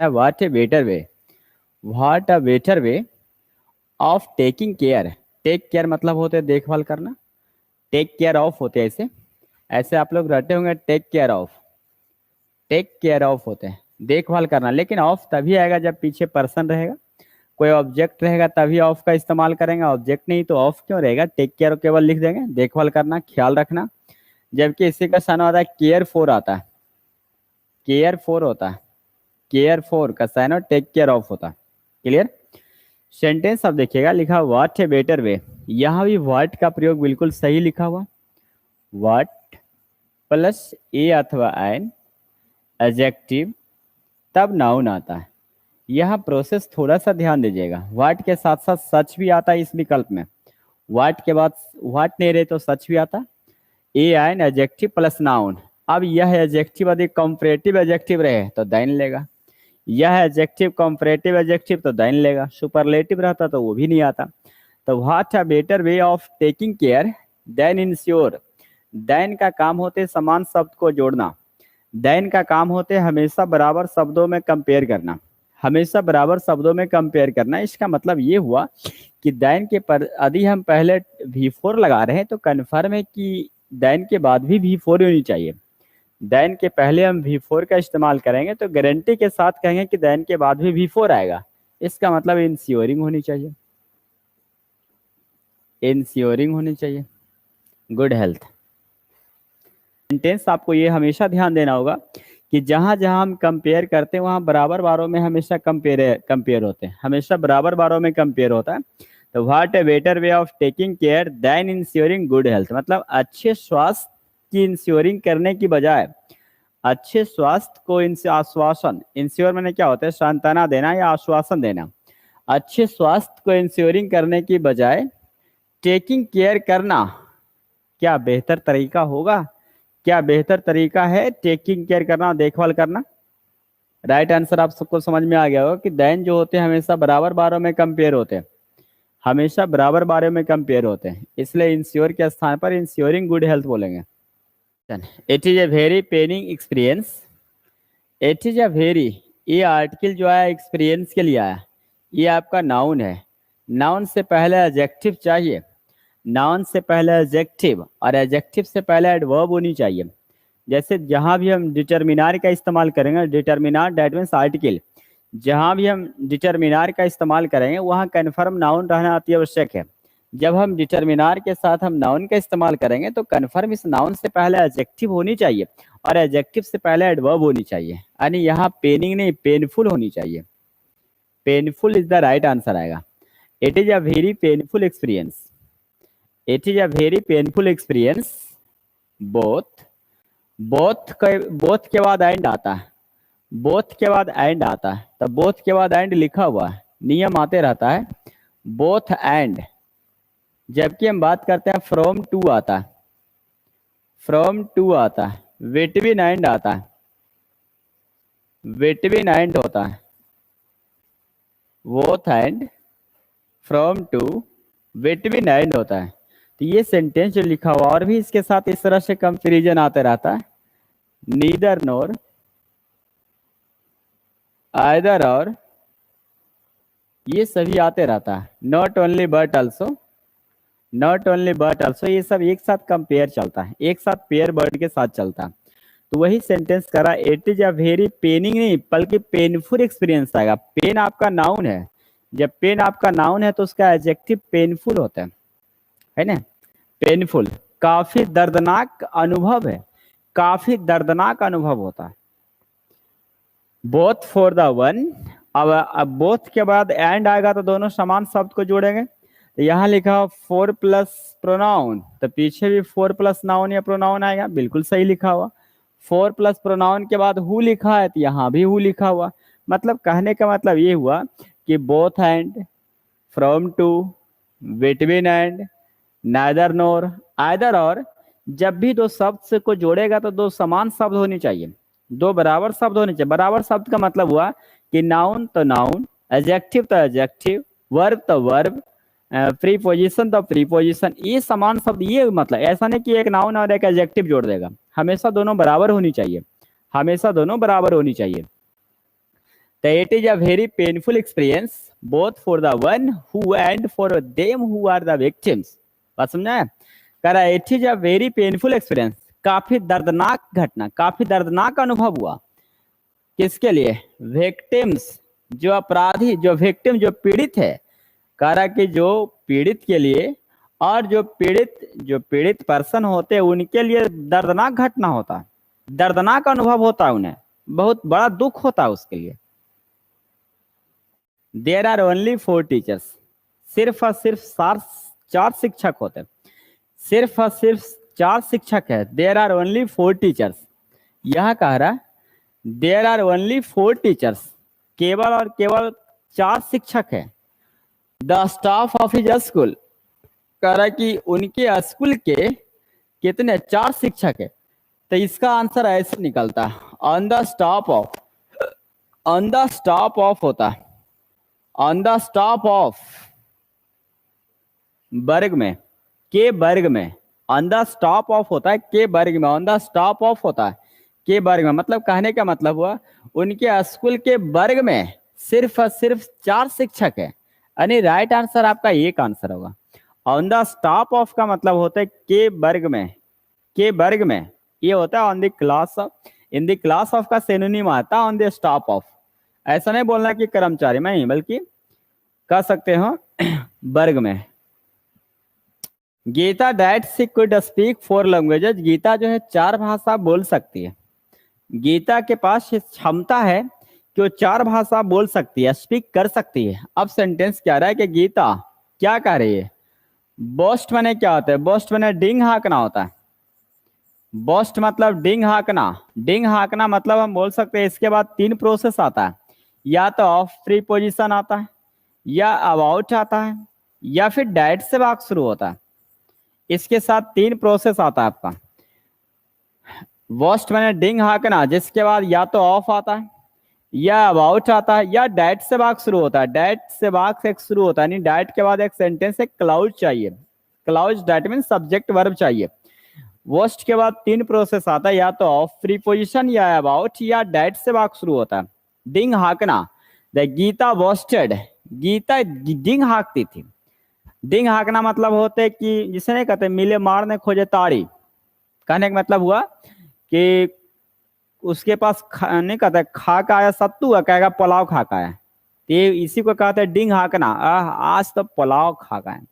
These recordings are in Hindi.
What a better way, what a better way of taking care. Take care मतलब होते हैं देखभाल करना, टेक केयर ऑफ होते हैं ऐसे। ऐसे आप लोग रटे होंगे, take care of, take care of होते हैं देखभाल करना, लेकिन ऑफ तभी आएगा जब पीछे पर्सन रहेगा, कोई ऑब्जेक्ट रहेगा तभी ऑफ का इस्तेमाल करेंगे, ऑब्जेक्ट नहीं तो ऑफ क्यों रहेगा। टेक केयर केवल लिख देंगे, देखभाल करना, ख्याल रखना। जबकि इसी का साइन होता है केयर फॉर आता है, केयर फॉर होता है, केयर फॉर का साइन और टेक केयर ऑफ होता है। क्लियर। सेंटेंस अब देखिएगा, लिखा व्हाट ए बेटर वे, यहाँ भी व्हाट का प्रयोग बिल्कुल सही लिखा हुआ, व्हाट प्लस ए अथवा एन एडजेक्टिव तब नाउन आता है। यह प्रोसेस थोड़ा सा ध्यान दीजिएगा, व्हाट के साथ साथ सच भी आता है इस विकल्प में, व्हाट के बाद व्हाट नहीं रहे तो सच भी आता। A an adjective plus noun, अब यह एडजेक्टिव यदि कंपैरेटिव एडजेक्टिव रहे तो देन लेगा, यह एडजेक्टिव कंपैरेटिव एडजेक्टिव तो देन लेगा, सुपरलेटिव रहता तो वो भी नहीं आता। तो what a better way of taking care than insure, than का काम होते समान शब्द को जोड़ना, देन का काम होते हमेशा बराबर शब्दों में कंपेयर करना, हमेशा बराबर शब्दों में कंपेयर करना। इसका मतलब ये हुआ कि देन के पर यदि हम पहले V4 लगा रहे हैं तो कन्फर्म है कि देन के बाद भी V4 होनी चाहिए। देन के पहले हम V4 का इस्तेमाल करेंगे तो गारंटी के साथ कहेंगे कि देन के बाद भी V4 आएगा। इसका मतलब इंश्योरिंग होनी चाहिए, इंश्योरिंग होनी चाहिए गुड हेल्थ। सेंटेंस आपको ये हमेशा ध्यान देना होगा कि जहां जहां हम कंपेयर करते हैं वहां बराबर बारों में हमेशा कंपेयर होते हैं, हमेशा बराबर बारों में कंपेयर होता है। तो what a better way of taking care than insuring good health, मतलब अच्छे स्वास्थ्य की इंश्योरिंग करने की बजाय, अच्छे स्वास्थ्य को इनसे आश्वासन, इंश्योर मैंने क्या होता है, सांत्वना देना या आश्वासन देना, अच्छे स्वास्थ्य को इंश्योरिंग करने की बजाय टेकिंग केयर करना क्या बेहतर तरीका होगा, क्या बेहतर तरीका है टेकिंग केयर करना, देखभाल करना। राइट आंसर आप सबको समझ में आ गया होगा कि देन जो होते हैं हमेशा बराबर बारों में कंपेयर होते हैं, हमेशा बराबर बारे में कंपेयर होते हैं, इसलिए इंश्योर के स्थान पर इंश्योरिंग गुड हेल्थ बोलेंगे। It is a very paining experience, it is a very, ये आर्टिकल जो है एक्सपीरियंस के लिए आया, ये आपका नाउन है, नाउन से पहले एडजेक्टिव चाहिए, नाउन से पहले एडजेक्टिव और एडजेक्टिव से पहले एडवर्ब होनी चाहिए। जैसे जहां भी हम डिटर्मिनार का इस्तेमाल करेंगे, डिटर्मिनार दैट मीन्स आर्टिकल, जहां भी हम डिटर्मिनार का इस्तेमाल करेंगे वहां कन्फर्म नाउन रहना अति आवश्यक है। जब हम डिटर्मिनार के साथ हम नाउन का इस्तेमाल करेंगे तो कन्फर्म इस नाउन से पहले एडजेक्टिव होनी चाहिए और एडजेक्टिव से पहले एडवर्ब होनी चाहिए, यानी यहाँ पेनिंग नहीं पेनफुल होनी चाहिए, painful is the right answer आएगा। It is a very painful experience, it is a very painful experience both, both के बाद एंड आता है, बोथ के बाद एंड आता है, तो बोथ के बाद एंड लिखा हुआ है, नियम आते रहता है बोथ एंड। जबकि हम बात करते हैं फ्रॉम टू आता है, फ्रॉम टू आता है, बिटवीन एंड आता है, बिटवीन एंड होता है, both and, from to, between and होता है। तो ये सेंटेंस जो लिखा हुआ और भी इसके साथ इस तरह से कंपेरिजन आते रहता है, नीदर नोर, आइदर और, ये सभी आते रहता है, not only but also, not only but also, ये सब एक साथ कंपेयर चलता है, एक साथ पेयर वर्ड के साथ चलता है। तो वही सेंटेंस करा, it is a very paining नहीं बल्कि पेनफुल एक्सपीरियंस आएगा, पेन आपका नाउन है, जब पेन आपका नाउन है तो उसका एडजेक्टिव पेनफुल होता है ना, पेनफुल, काफी दर्दनाक अनुभव है, काफी दर्दनाक अनुभव होता है। बोथ फॉर द वन, अब बोथ के बाद एंड आएगा तो दोनों समान शब्द को जोड़ेंगे, तो यहाँ लिखा फोर प्लस प्रोनाउन, तो पीछे भी फोर प्लस नाउन या प्रोनाउन आएगा, बिल्कुल सही लिखा हुआ। फोर प्लस प्रोनाउन के बाद हु लिखा है तो यहाँ भी हु लिखा हुआ, मतलब कहने का मतलब ये हुआ कि both and, from to, between and, neither nor, either or, जब भी दो शब्द को जोड़ेगा तो दो समान शब्द होनी चाहिए, दो बराबर शब्द होने चाहिए। बराबर शब्द का मतलब हुआ कि नाउन तो नाउन, एडजेक्टिव तो एडजेक्टिव, वर्ब तो वर्ब, प्रीपोजिशन तो प्रीपोजिशन, ये समान शब्द, ये मतलब ऐसा नहीं कि एक नाउन और एक एडजेक्टिव जोड़ देगा, हमेशा दोनों बराबर होनी चाहिए, हमेशा दोनों बराबर होनी चाहिए। तो it is a very painful experience both for the one who and for them who are the victims. बात समझा है? कह रहा है it is a very painful experience, काफी दर्दनाक घटना, काफी दर्दनाक अनुभव हुआ। किसके लिए? विक्टिम्स, जो अपराधी, जो विक्टिम, जो पीड़ित है। कह रहा कि जो पीड़ित के लिए, और जो पीड़ित पर्सन होते हैं उनके लिए दर्दनाक घटना होता है, दर्दनाक अनुभव होता है, उन्हें बहुत बड़ा दुख होता है उसके लिए। देयर आर ओनली 4 टीचर्स, सिर्फ और सिर्फ 4 शिक्षक होते हैं, सिर्फ और सिर्फ 4 शिक्षक है। देयर आर ओनली 4 टीचर्स, यह कह रहा देयर आर ओनली 4 टीचर्स, केवल और केवल 4 शिक्षक है। The staff of his school, कह रहा कि उनके स्कूल के कितने? 4 शिक्षक है। तो इसका आंसर ऐसे निकलता है, on the stop of, on the stop of होता है, ऑन द स्टॉप ऑफ वर्ग में, के वर्ग में, ऑन द स्टॉप ऑफ होता है के वर्ग में, ऑन द स्टॉप ऑफ होता है के वर्ग में। मतलब कहने का मतलब हुआ उनके स्कूल के वर्ग में सिर्फ और सिर्फ 4 शिक्षक है, यानी राइट आंसर आपका एक आंसर होगा। ऑन द स्टॉप ऑफ का मतलब होता है के वर्ग में, के वर्ग में, ये होता है on the class of, in the class of का सिनोनिम आता है ऑन द स्टॉप ऑफ। ऐसा नहीं बोलना कि कर्मचारी में ही, बल्कि कह सकते हो वर्ग में। Geeta that she could speak 4 languages, Geeta जो है 4 भाषा बोल सकती है। गीता के पास क्षमता है कि वो 4 भाषा बोल सकती है, स्पीक कर सकती है। अब सेंटेंस क्या रहा है कि गीता क्या कह रही है? बोस्ट माने क्या होता है? बोस्ट माने डिंग हाँकना होता है। बोस्ट मतलब डिंग हाँकना, डिंग हाँकना मतलब हम बोल सकते हैं इसके बाद 3 प्रोसेस आता है, या तो ऑफ प्रीपोजिशन आता है, या अबाउट आता है, या फिर डैट से वाक्य शुरू होता है। इसके साथ 3 प्रोसेस आता है आपका। वोस्ट मैंने डिंग हाँकना, जिसके बाद या तो ऑफ आता है, या अबाउट आता है, या डैट से वाक्य शुरू होता है। डैट से वाक्य एक शुरू होता है, यानी डैट के बाद एक सेंटेंस एक क्लाउज चाहिए। Clause that mean subject verb चाहिए। वोस्ट के बाद 3 प्रोसेस आता है, या तो ऑफ प्रीपोजिशन, या अबाउट, या डैट से वाक्य शुरू होता है। डिंग हाँकना, द गीता वोस्टेड, गीता डिंग हाँकती थी। डिंग हाँकना मतलब होते कि जिसे नहीं कहते मिले मारने खोजे ताड़ी। कहने का मतलब हुआ कि उसके पास नहीं कहते खा का आया सत्तू है, कहेगा पुलाव खा का है। ये इसी को कहते हैं डिंग हाँकना। आज तो पुलाव खा का है,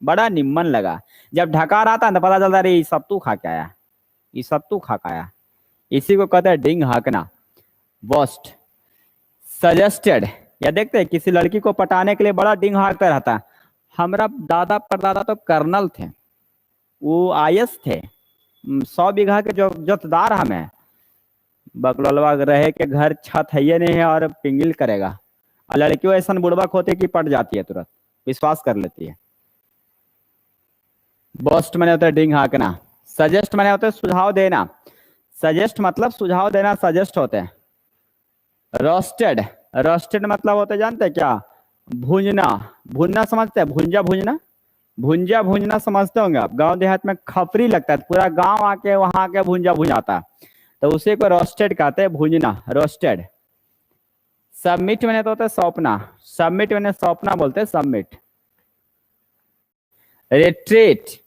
बड़ा निम्न लगा। जब ढकार आता है तो पता चलता है ये सत्तू खा के आया, ये सत्तू खा के आया। इसी को कहते हैं डिंग हाँकना। वोस्ट सजेस्टेड, या देखते हैं किसी लड़की को पटाने के लिए बड़ा डिंग हाँकता रहता है। हमारा दादा परदादा तो कर्नल थे, वो आईएएस थे, 100 बीघा के जो जोतदार हमें, बकलवा रहे के घर छत है ये नहीं है और पिंगिल करेगा। और लड़कियों ऐसा बुड़बक होते कि पट जाती है, तुरंत विश्वास कर लेती है। बोस्ट मैंने होता है डिंग हाँकना। सजेस्ट मैंने होता है सुझाव देना। सजेस्ट मतलब सुझाव देना, सजेस्ट होते हैं। रोस्टेड, रोस्टेड मतलब होता है जानते हैं क्या? भूंजना, भूनना समझते हैं? भुंजा भूंजना, भुंजा भूंजना समझते होंगे आप। गांव देहात में खपरी लगता है, पूरा गांव आके वहां आके भुंजा भुंजाता है, तो उसी को रोस्टेड कहते हैं, भूंजना, रोस्टेड। सबमिट मैंने तो होता है सौंपना, सबमिट मैंने सौंपना बोलते हैं, सबमिट। रिट्रीट,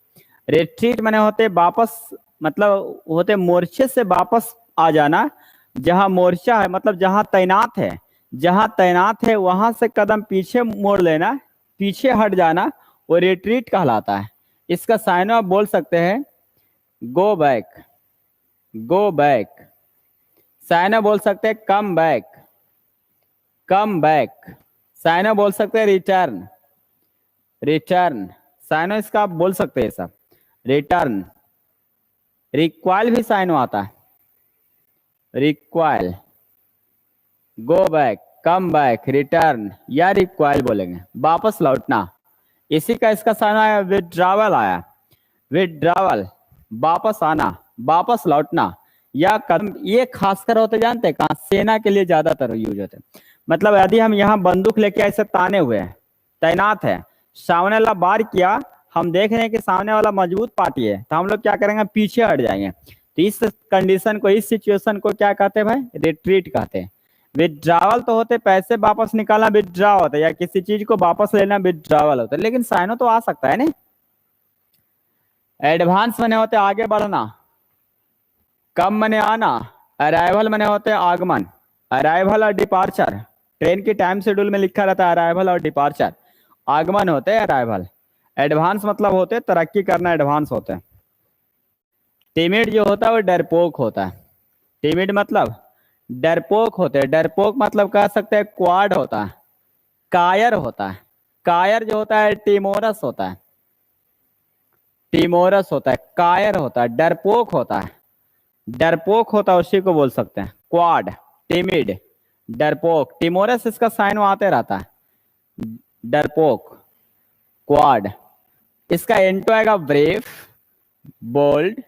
रिट्रीट मैंने होते वापस, मतलब होते मोर्चे से वापस आ जाना। जहां मोर्चा है मतलब जहां तैनात है, जहां तैनात है वहां से कदम पीछे मोड़ लेना, पीछे हट जाना, वो रिट्रीट कहलाता है। इसका साइन आप बोल सकते हैं गो बैक, गो बैक। साइन बोल सकते हैं कम बैक, कम बैक। साइन बोल सकते हैं रिटर्न, रिटर्न। साइन इसका आप बोल सकते हैं सब, रिटर्न। रिक्वाइल भी साइन आता है, recoil, go back, come back, return, या रिक्वाइल बोलेंगे, वापस लौटना। इसी का इसका साइन आया विड्रावल, आया विड्रावल, वापस आना, वापस लौटना। या कदम, ये खासकर होते जानते हैं कहाँ? सेना के लिए ज्यादातर यूज होते हैं। मतलब यदि हम यहाँ बंदूक लेके ऐसे ताने हुए हैं, तैनात है, सामने वाला वार किया, हम देख रहे हैं कि सामने वाला मजबूत पार्टी है, तो हम लोग क्या करेंगे? पीछे हट जाएंगे। तो इस कंडीशन को, इस सिचुएशन को क्या कहते हैं भाई? रिट्रीट कहते हैं। विथड्रावल तो होते पैसे वापस निकालना, विथड्रॉ होता है, या किसी चीज को वापस लेना विथड्रावल होता है, लेकिन साइनो तो आ सकता है ना। एडवांस मने होते आगे बढ़ना, कम मने आना, अराइवल मने होते आगमन। अराइवल और डिपार्चर, ट्रेन की टाइम शेड्यूल में लिखा रहता है अराइवल और डिपार्चर, आगमन होते हैं अराइवल। एडवांस मतलब होते तरक्की करना, एडवांस होते हैं। टिमिड जो होता है वो डरपोक होता है। टिमिड मतलब डरपोक होते हैं। डरपोक मतलब कह सकते हैं क्वाड होता है। कायर होता है। कायर जो होता है टिमोरस होता है। टिमोरस होता है, कायर होता है, डरपोक होता है। डरपोक होता है उसी को बोल सकते हैं। क्वाड, टिमिड, डरपोक, टिमोरस इसका साइन आते रहता है। डरपोक, क्वाड। इसका एंटो आएगा ब्रेव, बोल्ड,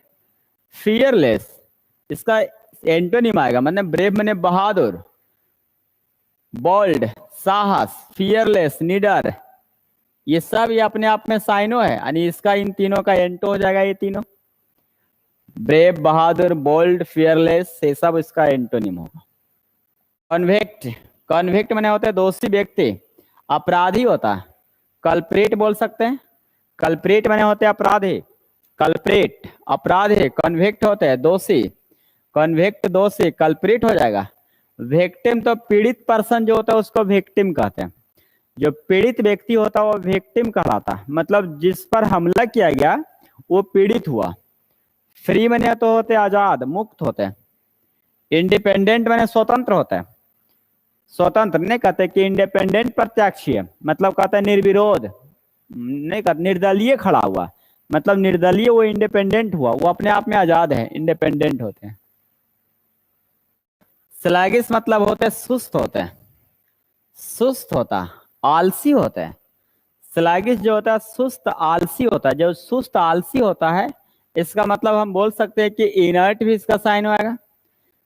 फियरलेस। इसका एंटोनिम आएगा, मतलब ब्रेव मैंने बहादुर, बोल्ड साहस, फियरलेस निडर। ये सब ये अपने आप में साइनो है, यानी इसका इन तीनों का एंटो हो जाएगा। ये तीनों ब्रेव, बहादुर, बोल्ड, फियरलेस, ये सब इसका एंटोनिम होगा। कन्विक्ट, कन्विक्ट मैंने होते हैं दोषी व्यक्ति, अपराधी होता है। कल्प्रेट बोल सकते हैं। कल्प्रेट मैंने होते हैं अपराधी। कल्प्रेट अपराधी, कन्विक्ट होते हैं दोषी। कन्विक्ट दोषी, कल्प्रेट हो जाएगा। विक्टिम तो पीड़ित पर्सन जो होता है उसको विक्टिम कहते हैं। जो पीड़ित व्यक्ति होता है वो विक्टिम कहलाता है, मतलब जिस पर हमला किया गया वो पीड़ित हुआ। फ्री मैंने तो होते आजाद, मुक्त होते हैं। इंडिपेंडेंट मैंने स्वतंत्र होता है। स्वतंत्र नहीं कहते कि इंडिपेंडेंट प्रत्याशी, मतलब कहते हैं निर्विरोध, नहीं कहते निर्दलीय खड़ा हुआ, मतलब निर्दलीय वो इंडिपेंडेंट हुआ, वो अपने आप में आजाद है, इंडिपेंडेंट होते हैं। स्लैगिश मतलब होते हैं सुस्त होते हैं। सुस्त होता, आलसी होता है। स्लैगिश जो होता है सुस्त आलसी होता है। जो सुस्त आलसी होता है इसका मतलब हम बोल सकते हैं कि इनर्ट भी इसका साइन आएगा।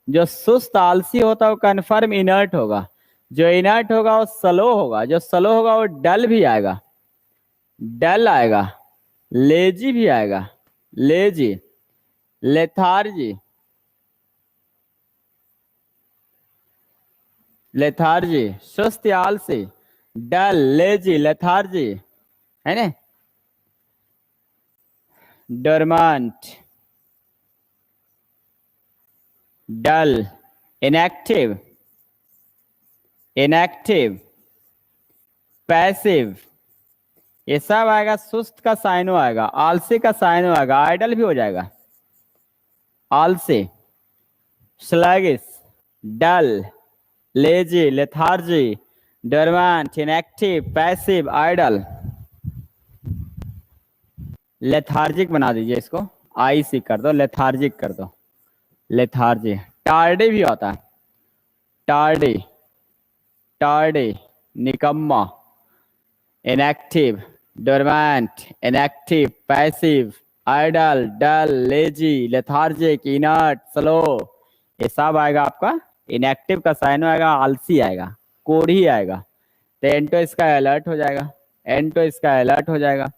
जो सुस्त आलसी होता है वो कन्फर्म इनर्ट होगा। जो इनर्ट होगा वो स्लो होगा। जो स्लो होगा वो डल भी आएगा, डल आएगा। लेजी भी आएगा, लेजी, लेथार्जी, लेथार्जी सुस्त आलसी, डल, लेजी, लेथार्जी, है ना। डोरमेंट, डल, इनएक्टिव, इनएक्टिव, पैसिव, ये सब आएगा। सुस्त का साइनो आएगा, आलसी का साइनो आएगा, आइडल भी हो जाएगा। आलसी, sluggish, dull, lazy, lethargy, dormant, inactive, passive, idle. Lethargic बना दीजिए इसको, आई सी कर दो, लेथार्जिक कर दो। लेथार्जी, टार्डी भी होता है। टार्डी, टार्डी, निकम्मा, inactive, dormant, inactive, passive, idle, dull, lazy, lethargic, inert, slow, ये सब आएगा आपका। इनएक्टिव का साइन आएगा, आलसी आएगा, कोढ़ी आएगा। तो एंटो इसका अलर्ट हो जाएगा, एंटो इसका अलर्ट हो जाएगा।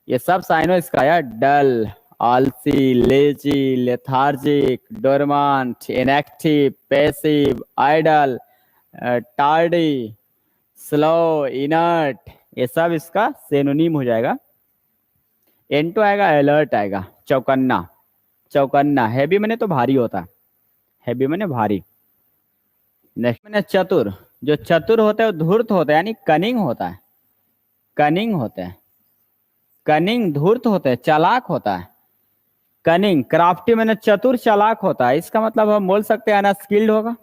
ये सब साइनो इसका आया, डल, आलसी, lazy, lethargic, dormant, inactive, passive, idle, tardy, slow, inert, ये सब इसका सिनोनिम हो जाएगा। एंटो आएगा, अलर्ट आएगा, चौकन्ना, चौकन्ना। हैवी मैंने तो भारी होता है, हैवी मैंने भारी। नेक्स्ट मैंने चतुर, जो चतुर होते हैं धूर्त होता है, यानी कनिंग होता है, कनिंग होते हैं। कनिंग धूर्त होते हैं, चालाक होता है। कनिंग, क्राफ्टी मैंने चतुर चालाक होता है। इसका मतलब हम बोल सकते हैं अनस्किल्ड होगा,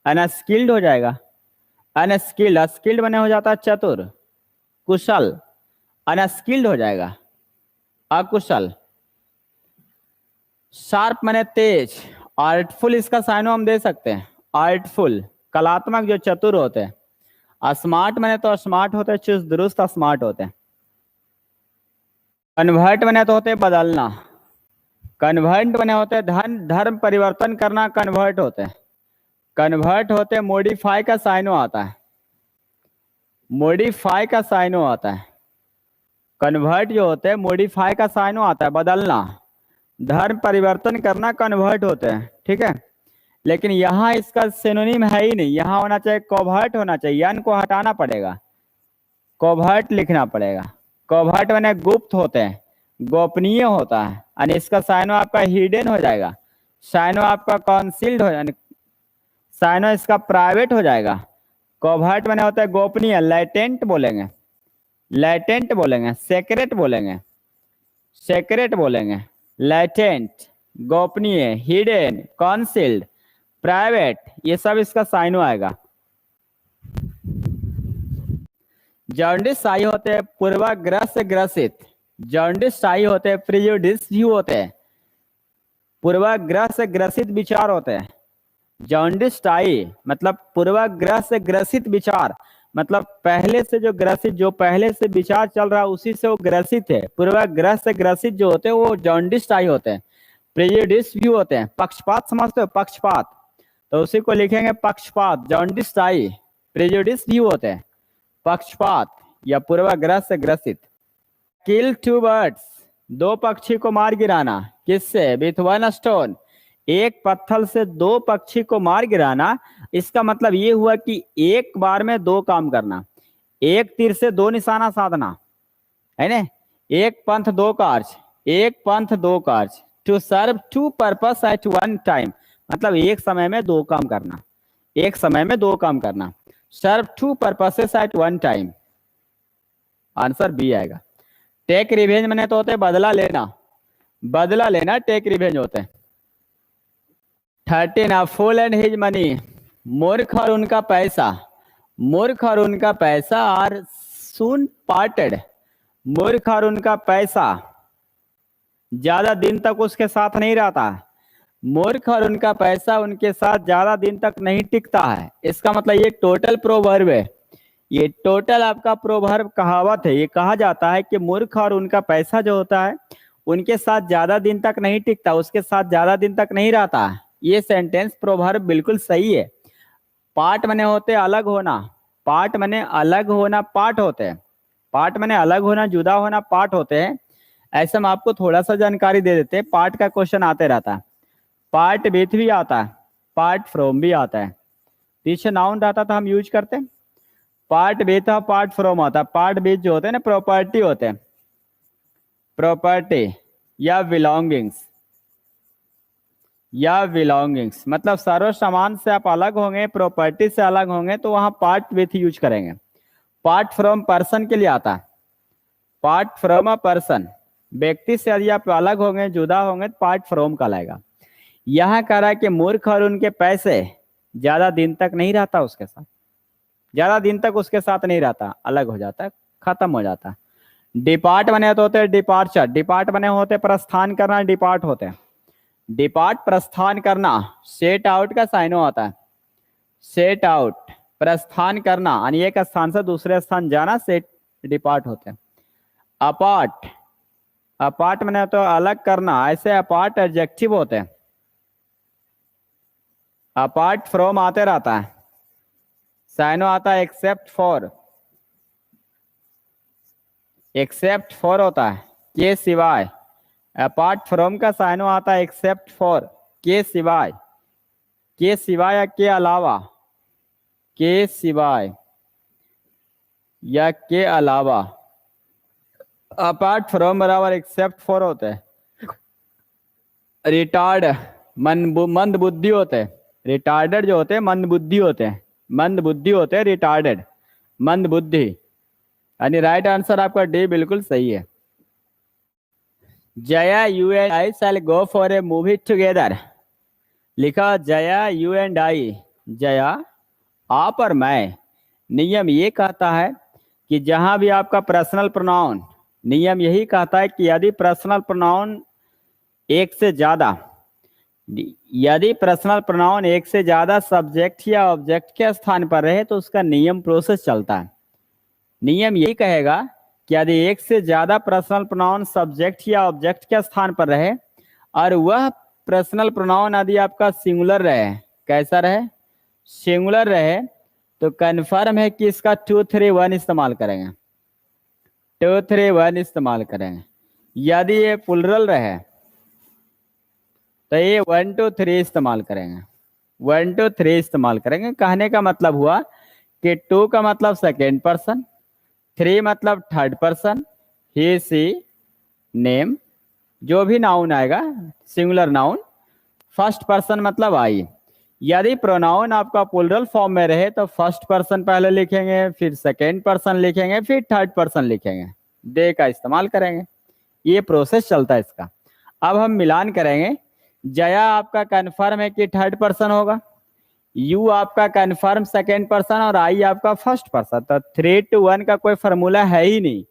अनस्किल्ड हो जाएगा। अनस्किल्ड, स्किल्ड बने हो जाता है चतुर, कुशल, अनस्किल्ड हो जाएगा, अकुशल। शार्प मैंने तेज, आर्टफुल इसका साइनो हम दे सकते हैं, आर्टफुल, कलात्मक जो चतुर होते हैं। स्मार्ट मैंने तो स्मार्ट होते हैं, चुस्त दुरुस्त स्मार्ट होते हैं। कन्वर्ट मैंने तो होते हैं बदलना, कन्वर्ट मैंने होते हैं धन धर्म परिवर्तन करना, कन्वर्ट होते हैं। कन्वर्ट होते हैं मॉडिफाई का साइनो आता है, मॉडिफाई का साइनो आता है। कन्वर्ट जो होते हैं मॉडिफाई का साइनो आता है, बदलना, धर्म परिवर्तन करना, कन्वर्ट होते हैं। ठीक है, लेकिन यहाँ इसका सिनोनिम है ही नहीं, यहाँ होना चाहिए कोवर्ट होना चाहिए, यन को हटाना पड़ेगा, कोवर्ट लिखना पड़ेगा। कोवर्ट माने गुप्त होते हैं, गोपनीय होता है, और इसका साइनो आपका हिडन हो जाएगा, साइनो आपका कॉन्सील्ड हो जाएगा, साइनो इसका प्राइवेट हो जाएगा। कोवर्ट माने होता है गोपनीय, लैटेंट बोलेंगे, लैटेंट बोलेंगे, सेक्रेट बोलेंगे, सेक्रेट बोलेंगे, लैटेंट, गोपनीय, हिडन, कॉन्सील्ड, प्राइवेट, ये सब इसका साइनो आएगा। जॉन्डिस शाही होते हैं पूर्वाग्रह से ग्रसित, जॉन्डिस शाही होते हैं, प्रिजुडिस व्यू होते हैं, पूर्वाग्रह से ग्रसित विचार होते हैं। जॉन्डिस शाही मतलब पूर्वाग्रह से ग्रसित विचार, मतलब पहले से जो ग्रसित, जो पहले से विचार चल रहा है उसी से वो ग्रसित है। पूर्वाग्रह से ग्रसित जो होते हैं वो जॉन्डिस शाही होते हैं। प्रेजुडिस व्यू होते हैं, पक्षपात समझते हो, पक्षपात, तो उसी को लिखेंगे पक्षपात, जॉन्डिस शाही, प्रेजुडिस व्यू होते हैं, पक्षपात या पूर्वाग्रह से ग्रसित। किल टू बर्ड्स, दो पक्षी को मार गिराना, किससे? विथ वन स्टोन, एक पत्थर से दो पक्षी को मार गिराना। इसका मतलब ये हुआ कि एक बार में दो काम करना, एक तीर से दो निशाना साधना, है ना, एक पंथ दो कार्य, एक पंथ दो कार्य, to serve two purpose at one time, मतलब एक समय में दो काम करना, एक समय में दो काम करना, serve two purposes at one time, answer B आएगा। टेक रिवेंज मैंने तो होते हैं बदला लेना, बदला लेना टेक रिवेंज होते हैं। 13 फूल एंड हिज मनी, मूर्ख और उनका पैसा, मूर्ख और उनका पैसा आर सून पार्टेड, मूर्ख और उनका पैसा ज्यादा दिन तक उसके साथ नहीं रहता, मूर्ख और उनका पैसा उनके साथ ज्यादा दिन तक नहीं टिकता है। इसका मतलब ये टोटल प्रोवर्ब है, ये टोटल आपका प्रोवर्ब कहावत है। ये कहा जाता है कि मूर्ख और उनका पैसा जो होता है उनके साथ ज्यादा दिन तक नहीं टिकता, उसके साथ ज्यादा दिन तक नहीं रहता। ये सेंटेंस प्रोवर्ब बिल्कुल सही है। पार्ट मने होते अलग होना, पार्ट मने अलग होना, पार्ट होते हैं, पार्ट मने अलग होना, जुदा होना, पार्ट होते हैं। ऐसे हम आपको थोड़ा सा जानकारी दे देते हैं, पार्ट का क्वेश्चन आते रहता है, पार्ट विथ भी आता है, पार्ट फ्रॉम भी आता है, पीछे नाउन रहता तो हम यूज करते हैं, पार्ट विथ और पार्ट फ्रॉम आता है। पार्ट विथ जो होते हैं ना प्रॉपर्टी होते हैं, प्रॉपर्टी या बिलोंगिंग्स, या बिलोंगिंग्स मतलब सर्व सामान से आप अलग होंगे, प्रॉपर्टी से अलग होंगे तो वहां पार्ट विथ यूज करेंगे। पार्ट फ्रॉम पर्सन के लिए आता है, पार्ट फ्रॉम अ पर्सन, व्यक्ति से यदि आप अलग होंगे, जुदा होंगे तो पार्ट फ्रॉम कहलाएगा। यह कह रहा है कि मूर्ख और उनके पैसे ज्यादा दिन तक नहीं रहता उसके साथ, ज्यादा दिन तक उसके साथ नहीं रहता, अलग हो जाता है, खत्म हो जाता है। डिपार्ट बने तो होते हैं डिपार्चर, डिपार्ट बने होते प्रस्थान करना, डिपार्ट होते हैं, डिपार्ट प्रस्थान करना, सेट आउट का साइनो आता है, सेट आउट प्रस्थान करना, यानी एक स्थान से दूसरे स्थान जाना, सेट डिपार्ट होते हैं। अपार्ट, अपार्ट मैंने तो अलग करना, ऐसे अपार्ट एडजेक्टिव होते हैं। अपार्ट फ्रॉम आते रहता है, साइनो आता है एक्सेप्ट फॉर, एक्सेप्ट फॉर होता है के सिवाय, अपार्ट फ्रॉम का साइनो आता है एक्सेप्ट फॉर, के सिवाय, के सिवाय या के अलावा, के सिवाय या के अलावा। अपार्ट फ्रॉम बराबर एक्सेप्ट फॉर होते हैं। रिटार्ड मंद बुद्धि होते हैं, रिटार्डेड जो होते हैं मंद बुद्धि होते हैं, मंद बुद्धि होते हैं रिटार्डेड, मंद बुद्धि, यानी राइट आंसर आपका डी बिल्कुल सही है। Jaya you and I shall go for a movie together, लिखा Jaya you and I, Jaya आप और मैं। नियम ये कहता है कि जहां भी आपका पर्सनल प्रोनाउन, नियम यही कहता है कि यदि पर्सनल प्रोनाउन एक से ज्यादा, यदि पर्सनल प्रोनाउन एक से ज्यादा सब्जेक्ट या ऑब्जेक्ट के स्थान पर रहे तो उसका नियम प्रोसेस चलता है। नियम यही कहेगा कि यदि एक से ज्यादा पर्सनल प्रोनाउन सब्जेक्ट या ऑब्जेक्ट के स्थान पर रहे और वह पर्सनल प्रोनाउन यदि आपका सिंगुलर रहे, कैसा रहे? सिंगुलर रहे, तो कन्फर्म है कि इसका 2 3 1 इस्तेमाल करेंगे, 2 3 1 इस्तेमाल करेंगे। यदि ये प्लुरल रहे तो ये 1 2 3 इस्तेमाल करेंगे। 1 to 3 इस्तेमाल करेंगे। कहने का मतलब हुआ कि 2 का मतलब सेकेंड पर्सन, 3 मतलब थर्ड पर्सन, ही सी नेम, जो भी नाउन आएगा सिंगुलर नाउन, फर्स्ट पर्सन मतलब आई। यदि प्रोनाउन आपका प्लूरल फॉर्म में रहे तो फर्स्ट पर्सन पहले लिखेंगे, फिर सेकेंड पर्सन लिखेंगे, फिर थर्ड पर्सन लिखेंगे, दे का इस्तेमाल करेंगे। ये प्रोसेस चलता है इसका। अब हम मिलान करेंगे। जया आपका कन्फर्म है कि थर्ड पर्सन होगा, यू आपका कन्फर्म सेकेंड पर्सन, और आई आपका फर्स्ट पर्सन। तो 3 to 1 का कोई फॉर्मूला है ही नहीं,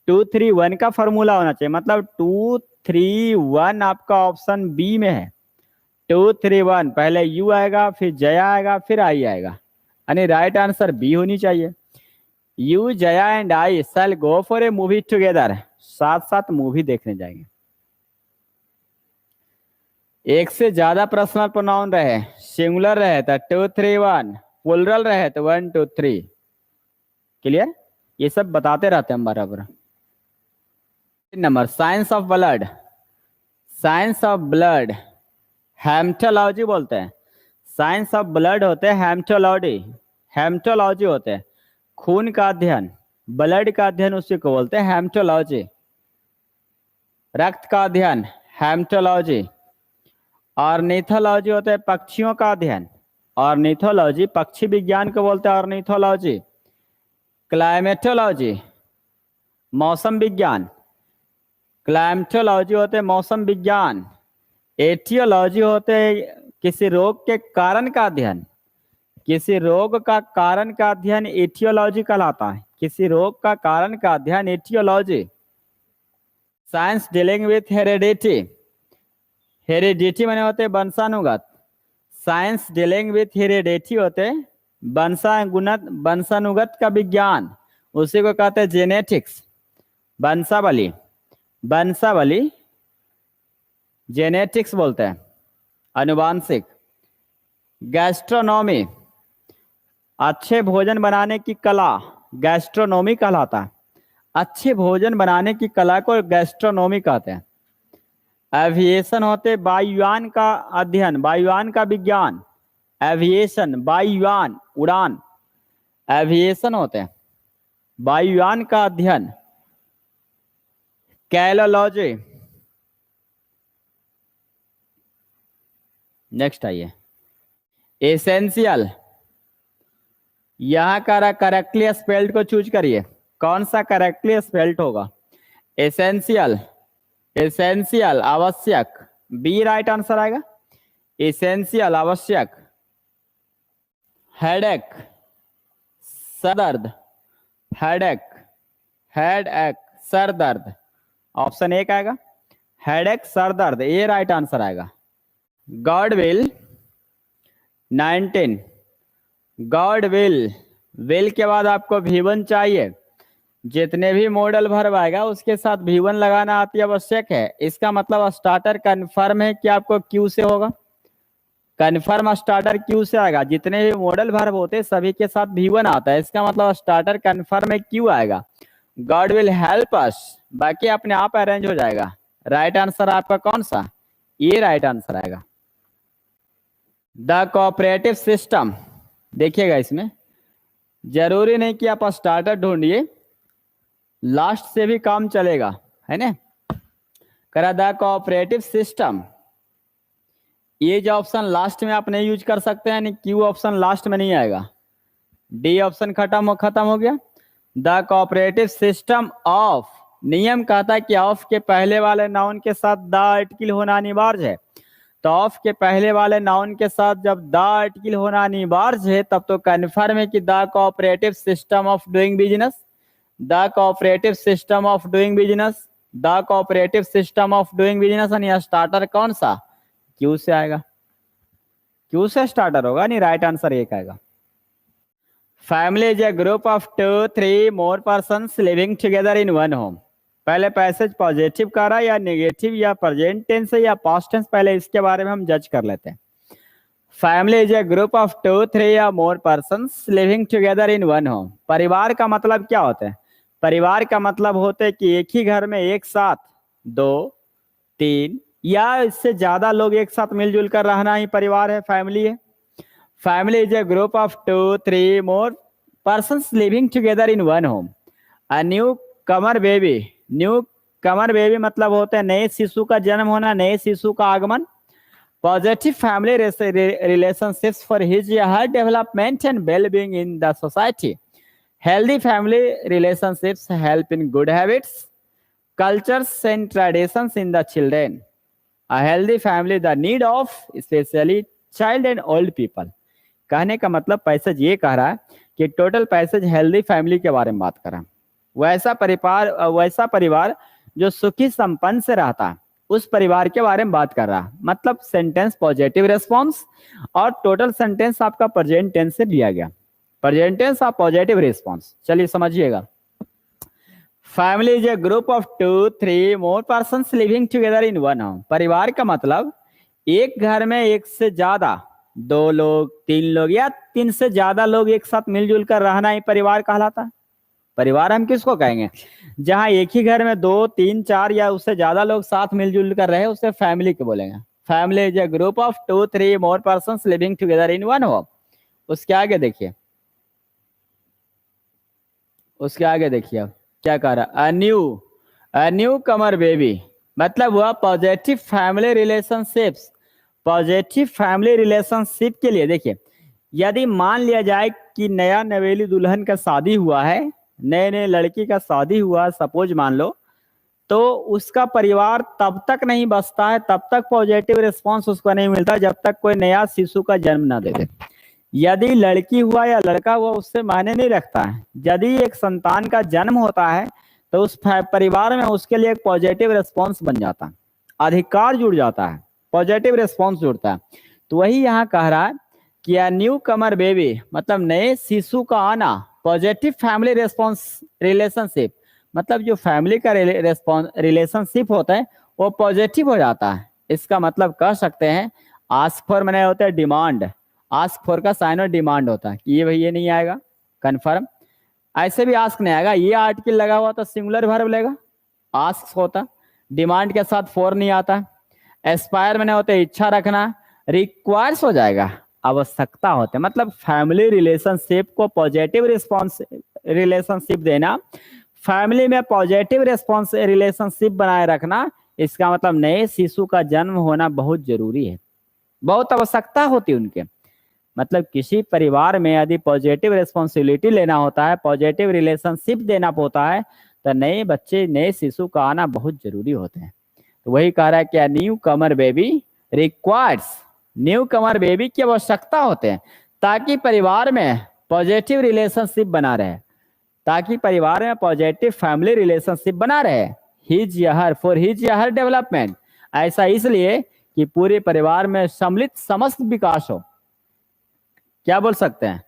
2 3 1 का फॉर्मूला होना चाहिए। मतलब 2 3 1 आपका ऑप्शन बी में है। 2 3 1 पहले यू आएगा, फिर जया आएगा, फिर आई आएगा, यानी राइट आंसर बी होनी चाहिए। You Jaya and I shall go for a movie together, साथ साथ मूवी देखने जाएंगे। एक से ज्यादा पर्सनल प्रोनाउन रहे, सिंगुलर रहे तो 2 3 1, प्लूरल रहे तो 1 2 3। क्लियर? ये सब बताते रहते हैं हम बराबर। Number science of blood, science of blood haematology बोलते हैं। साइंस ऑफ ब्लड होते हैं हेमेटोलॉजी, हेमेटोलॉजी होते हैं खून का अध्ययन, ब्लड का अध्ययन उसी को बोलते हैं हेमेटोलॉजी। रक्त का अध्ययन हेमेटोलॉजी। ऑर्निथोलॉजी होते हैं पक्षियों का अध्ययन, ऑर्निथोलॉजी पक्षी विज्ञान को बोलते हैं ऑर्निथोलॉजी। क्लाइमेटोलॉजी मौसम विज्ञान, क्लाइमेटोलॉजी होते हैं मौसम विज्ञान। एटियोलॉजी होते हैं किसी रोग के कारण का अध्ययन, किसी रोग का कारण का अध्ययन एटियोलॉजी कहलाता है, किसी रोग का कारण का अध्ययन etiology. Science dealing with heredity, heredity माने होते वंशानुगत, साइंस डीलिंग विथ हेरिडिटी होते वंशानुगत का विज्ञान, उसी को कहते हैं जेनेटिक्स। वंशावली, वंशावली जेनेटिक्स बोलते हैं, अनुवांशिक। गैस्ट्रोनॉमी अच्छे भोजन बनाने की कला, गैस्ट्रोनॉमी कहलाता है। अच्छे भोजन बनाने की कला को गैस्ट्रोनॉमी कहते हैं। एविएशन होते वायुयान का अध्ययन, वायुयान का विज्ञान। एविएशन वायुयान उड़ान, एविएशन होते हैं वायुयान का अध्ययन। कैलोलॉजी, नेक्स्ट आइए। एसेंशियल, यहां का करेक्टली स्पेल्ड को चूज करिए, कौन सा करेक्टली स्पेल्ड होगा। एसेंशियल, एसेंशियल आवश्यक, बी राइट आंसर आएगा। एसेंशियल आवश्यक। हेडेक सर दर्द, हेडेक, हेड एक सर दर्द, ऑप्शन एक आएगा हेडेक सर दर्द, ये राइट आंसर आएगा। गॉड विल 19, गॉड विल के बाद आपको V1 चाहिए। जितने भी मॉडल वर्ब आएगा उसके साथ V1 लगाना अति आवश्यक है। इसका मतलब स्टार्टर कन्फर्म है कि आपको क्यू से होगा, कन्फर्म स्टार्टर क्यू से आएगा। जितने भी मॉडल वर्ब होते हैं सभी के साथ V1 आता है, इसका मतलब स्टार्टर कन्फर्म है क्यू आएगा। गॉड विल हेल्प अस, बाकी अपने आप अरेंज हो जाएगा। राइट आंसर आपका कौन सा, ये राइट आंसर आएगा। द कोऑपरेटिव सिस्टम, देखिएगा इसमें जरूरी नहीं कि आप स्टार्टर ढूंढिए, लास्ट से भी काम चलेगा, है ना। करा द कोऑपरेटिव सिस्टम, ये जो ऑप्शन लास्ट में आप नहीं यूज कर सकते हैं, क्यू ऑप्शन लास्ट में नहीं आएगा। डी ऑप्शन खत्म हो गया। द कोऑपरेटिव सिस्टम ऑफ, नियम कहता है कि ऑफ के पहले वाले नाउन के साथ द आर्टिकल होना अनिवार्य है। तो ऑफ के पहले वाले नाउन के साथ जब द आर्टिकल होना अनिवार्य है तब तो कन्फर्म है कि the cooperative system of doing business, the cooperative system of doing business, the cooperative system of doing business. यानी स्टार्टर कौन सा, क्यू से आएगा, क्यू से स्टार्टर होगा, नहीं राइट आंसर एक आएगा। Family is a group of 2 3 more persons living together in one home. पहले पैसेज पॉजिटिव का रहा या नेगेटिव या प्रेजेंट टेंस या पास्ट टेंस, पहले इसके बारे में हम जज कर लेते हैं। Family is a group of 2 3 या more persons living together in one home. परिवार का मतलब क्या होता है, परिवार का मतलब होते है कि एक ही घर में एक साथ 2 3 या इससे ज्यादा लोग एक साथ मिलजुल कर रहना ही परिवार है, फैमिली है। Family is a group of 2, 3 more persons living together in one home. A new Qamar baby, new Qamar baby मतलब होता है नए शिशु का जन्म होना, नए शिशु का आगमन. Positive family relationships for his or her development and well-being in the society. Healthy family relationships help in good habits, cultures and traditions in the children. A healthy family the need of especially child and old people. कहने का मतलब पैसेज ये कह रहा है कि टोटल पैसेज हेल्दी फैमिली के बारे में बात कर रहा है. वैसा परिवार जो सुखी संपन्न से रहता है, उस परिवार के बारे में बात कर रहा है. मतलब सेंटेंस पॉजिटिव रिस्पॉन्स और टोटल सेंटेंस आपका प्रेजेंट टेंस से लिया गया. Present tense of positive response. चलिए समझिएगा. Family is a group of 2, 3 more persons living together in one home. परिवार का मतलब एक घर में एक से ज्यादा, 2 लोग, 3 लोग या 3 से ज्यादा लोग एक साथ मिलजुल कर रहना ही परिवार कहलाता है. परिवार हम किसको कहेंगे? जहां एक ही घर में 2, 3, 4 या उससे ज्यादा लोग साथ मिलजुल कर रहे, उसे फैमिली को बोलेंगे. Family is a group of 2, 3 more persons living together in one home. उसके आगे देखिए, क्या कह रहा है? अ न्यू कमर बेबी मतलब हुआ positive family relationships. Positive family relationship के लिए देखिए, यदि मान लिया जाए कि नया नवेली दुल्हन का शादी हुआ है, नए लड़की का शादी हुआ, सपोज मान लो, तो उसका परिवार तब तक नहीं बसता है, तब तक पॉजिटिव रिस्पॉन्स उसको नहीं मिलता जब तक कोई नया शिशु का जन्म ना दे दे. यदि लड़की हुआ या लड़का हुआ उससे मायने नहीं रखता है. यदि एक संतान का जन्म होता है तो उस परिवार में उसके लिए एक पॉजिटिव रिस्पॉन्स बन जाता है, अधिकार जुड़ जाता है, पॉजिटिव रिस्पॉन्स जुड़ता है. तो वही यहाँ कह रहा है कि न्यू कमर बेबी मतलब नए शिशु का आना, पॉजिटिव फैमिली रिस्पॉन्स रिलेशनशिप मतलब जो फैमिली का रिलेशनशिप होता है वो पॉजिटिव हो जाता है. इसका मतलब कह सकते हैं आस्क फॉर मैंने होता है डिमांड. आस्क फॉर का साइन और डिमांड होता है कि ये भैया नहीं आएगा कंफर्म. ऐसे भी आस्क नहीं आएगा, ये आर्टिकल लगा हुआ तो सिंगुलर वर्ब लेगा, आस्क होता. डिमांड के साथ फॉर नहीं आता. एस्पायर मैंने होते इच्छा रखना, रिक्वायर्स हो जाएगा आवश्यकता होते. मतलब फैमिली रिलेशनशिप को पॉजिटिव रिलेशनशिप देना, फैमिली में पॉजिटिव रिलेशनशिप बनाए रखना, इसका मतलब नए शिशु का जन्म होना बहुत जरूरी है, बहुत आवश्यकता होती है उनके. मतलब किसी परिवार में यदि पॉजिटिव रिस्पॉन्सिबिलिटी लेना होता है, पॉजिटिव रिलेशनशिप देना होता है, तो नए बच्चे, नए शिशु का आना बहुत जरूरी होते हैं. तो वही कह रहा है कि न्यू कमर बेबी रिक्वायर्स, न्यू कमर बेबी की आवश्यकता होते हैं ताकि परिवार में पॉजिटिव रिलेशनशिप बना रहे, ताकि परिवार में पॉजिटिव फैमिली रिलेशनशिप बना रहे. हिज या हर, फॉर हिज या हर डेवलपमेंट. ऐसा इसलिए कि पूरे परिवार में सम्मिलित समस्त विकास हो. क्या बोल सकते हैं?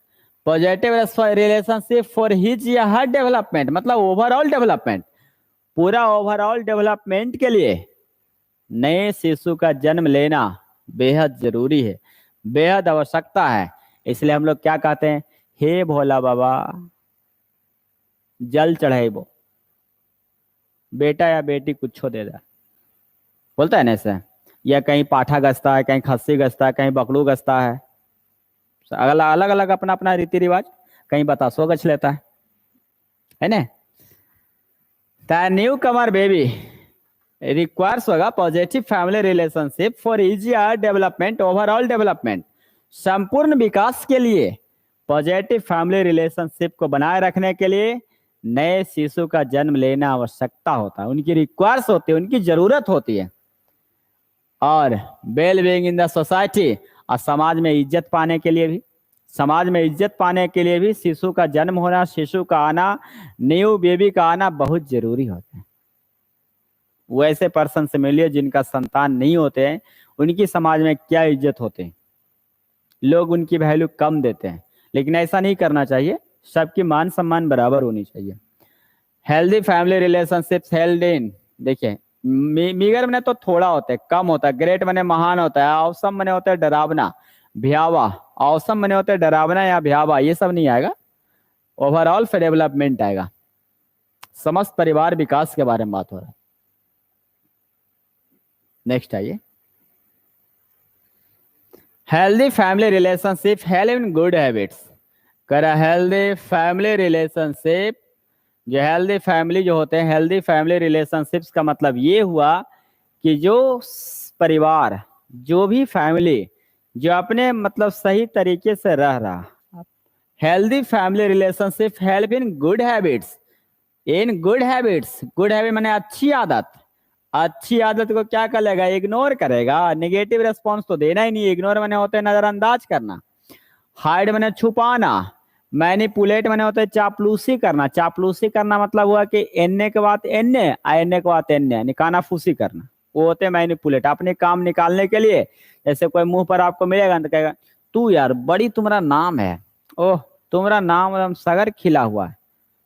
पॉजिटिव रिलेशनशिप फॉर हिज या हर डेवलपमेंट मतलब ओवरऑल डेवलपमेंट. पूरा ओवरऑल डेवलपमेंट के लिए नए शिशु का जन्म लेना बेहद जरूरी है, बेहद आवश्यकता है. इसलिए हम लोग क्या कहते हैं? हे भोला बाबा जल चढ़ाई वो बेटा या बेटी कुछ दे दे, बोलता है ना ऐसे. या कहीं पाठा गसता है, कहीं खस्सी गसता है, कहीं बकलू गसता है, अलग अलग अपना अपना रीति रिवाज. कहीं बतासो गछ लेता है ना. न्यू कमर बेबी रिक्वायर्स होगा positive family relationship for easier development, overall development. संपूर्ण विकास के लिए पॉजिटिव फैमिली रिलेशनशिप को बनाए रखने के लिए नए शिशु का जन्म लेना आवश्यकता होता है, उनकी रिक्वायर्स होती है, उनकी जरूरत होती है. और well being in the society, और समाज में इज्जत पाने के लिए भी, समाज में इज्जत पाने के लिए भी शिशु का जन्म होना, शिशु का आना, न्यू बेबी का आना बहुत जरूरी होता है. वैसे पर्सन से मिलिए जिनका संतान नहीं होते हैं, उनकी समाज में क्या इज्जत होते हैं, लोग उनकी वैल्यू कम देते हैं. लेकिन ऐसा नहीं करना चाहिए, सबकी मान सम्मान बराबर होनी चाहिए. Healthy family relationships held in, देखिए मीगर में तो थोड़ा होता है, कम होता है. ग्रेट मने महान होता है, औसम मने होता है डरावना, भयावा. औसम मने होता है डरावना या भयावा, ये सब नहीं आएगा. ओवरऑल फॉर डेवलपमेंट आएगा. समस्त परिवार विकास के बारे में बात हो रहा है. नेक्स्ट आइए. Healthy family relationship help in good habits. करा हेल्दी फैमिली रिलेशनशिप, जो हेल्दी फैमिली जो होते हैं, हेल्दी फैमिली रिलेशनशिप्स का मतलब ये हुआ कि जो परिवार, जो भी फैमिली जो अपने मतलब सही तरीके से रह रहा, healthy family relationship help in good habits. In good habits, good habit माने अच्छी आदत। अच्छी आदत को क्या करेगा, इग्नोर करेगा। नेगेटिव रिस्पॉन्स तो देना ही नहीं। इग्नोर माने होते हैं नजरअंदाज करना। हाइड माने छुपाना। मैनिपुलेट माने होता है चापलूसी करना। चापलूसी करना मतलब हुआ कि एन्ने के बाद एन्ने, एन्ने के बाद एन्ने, निकाना फूसी करना, वो होते हैं मैनिपुलेट। अपने काम निकालने के लिए, जैसे कोई मुंह पर आपको मिलेगा तो कहेगा तू यार बड़ी तुम्हारा नाम है, ओह तुम्हारा नाम एकदम सगर खिला हुआ है,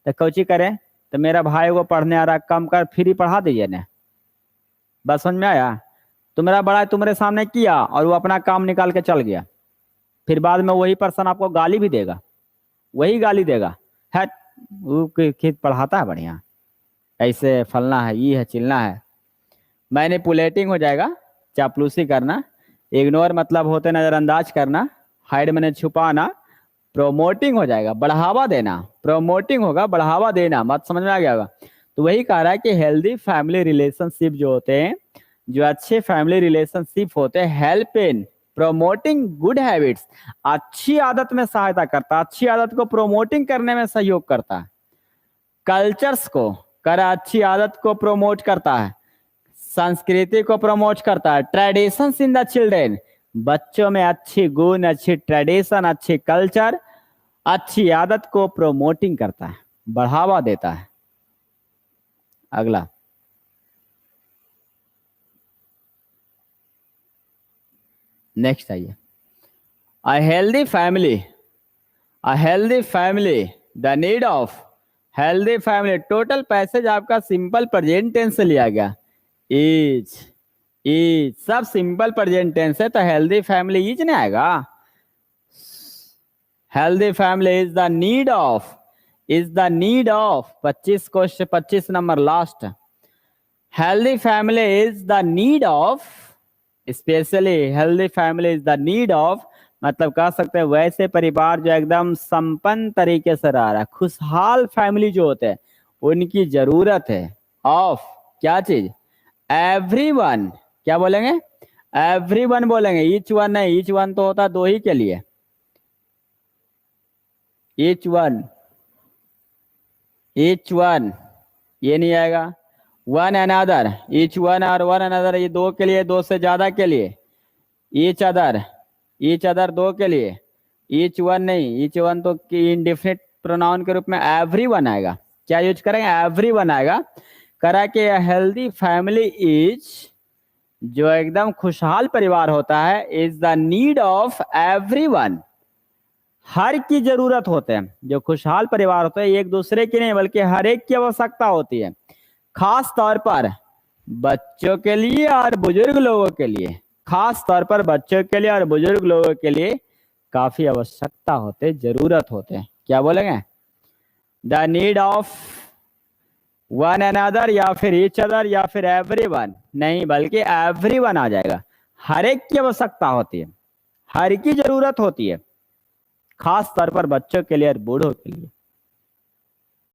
तो कोची करें, तो मेरा भाई को पढ़ने आ रहा, कम कर फ्री पढ़ा दीजिए ना। बस समझ में आया। तुम्हारा बड़ा तुम्हारे सामने किया और वो अपना काम निकाल के चल गया, फिर बाद में वही पर्सन आपको गाली भी देगा, वही गाली देगा, है वो खेत पढ़ाता है बढ़िया, ऐसे फलना है, ये है चिलना है। मैनिपुलेटिंग हो जाएगा, चापलूसी करना। इग्नोर मतलब होते नजरअंदाज करना। हाइड मैंने छुपाना। प्रोमोटिंग हो जाएगा, बढ़ावा देना। प्रोमोटिंग होगा बढ़ावा देना, मत समझ में आ गया होगा। तो वही कह रहा है कि हेल्दी फैमिली रिलेशनशिप जो होते हैं, जो अच्छे फैमिली रिलेशनशिप होते हैं, help in promoting good habits, अच्छी आदत में सहायता करता है, अच्छी आदत को प्रोमोटिंग करने में सहयोग करता है। कल्चर्स को कर अच्छी आदत को प्रोमोट करता है, संस्कृति को प्रमोट करता है। ट्रेडिशंस इन द चिल्ड्रेन, बच्चों में अच्छी गुण, अच्छी ट्रेडिशन, अच्छी कल्चर, अच्छी आदत को प्रोमोटिंग करता है, बढ़ावा देता है। अगला, नेक्स्ट आइए। A healthy family, a healthy family, the need of healthy family. Total passage आपका सिंपल प्रेजेंट टेंस से लिया गया। इज, इज सब सिंपल प्रेजेंट टेंस है, तो हेल्दी फैमिली इज नहीं आएगा। Healthy family is the need of, is the need of 25 question, 25 number last. Healthy family is the need of, specially healthy family is the need of, मतलब कह सकते हैं वैसे परिवार जो एकदम संपन्न तरीके से रह रहा है, खुशहाल फैमिली जो होते हैं उनकी जरूरत है। ऑफ क्या चीज, एवरीवन। क्या बोलेंगे, एवरीवन बोलेंगे, ईच वन नहीं, ईच वन तो होता है दो ही के लिए। ईच वन, ईच वन ये नहीं आएगा। वन अनदर, ईच वन और वन अनदर ये दो के लिए, दो से ज्यादा के लिए। ईच अदर, ईच अदर दो के लिए। ईच वन नहीं, ईच वन तो इंडिफिनिट प्रोनाउन के रूप में एवरीवन आएगा। क्या यूज करेंगे, एवरीवन आएगा। करा के हेल्दी फैमिली इज, जो एकदम खुशहाल परिवार होता है, is the need of everyone, हर की जरूरत होते हैं। जो खुशहाल परिवार होते हैं एक दूसरे की नहीं बल्कि हर एक की आवश्यकता होती है, खास तौर पर बच्चों के लिए और बुजुर्ग लोगों के लिए। खास तौर पर बच्चों के लिए और बुजुर्ग लोगों के लिए काफी आवश्यकता होते, जरूरत होते हैं। क्या बोलेंगे, the need of one another या फिर ईच अदर या फिर एवरीवन नहीं, बल्कि एवरीवन आ जाएगा। हर एक की आवश्यकता होती है, हर की जरूरत होती है, खास तौर पर बच्चों के लिए और बूढ़ों के लिए।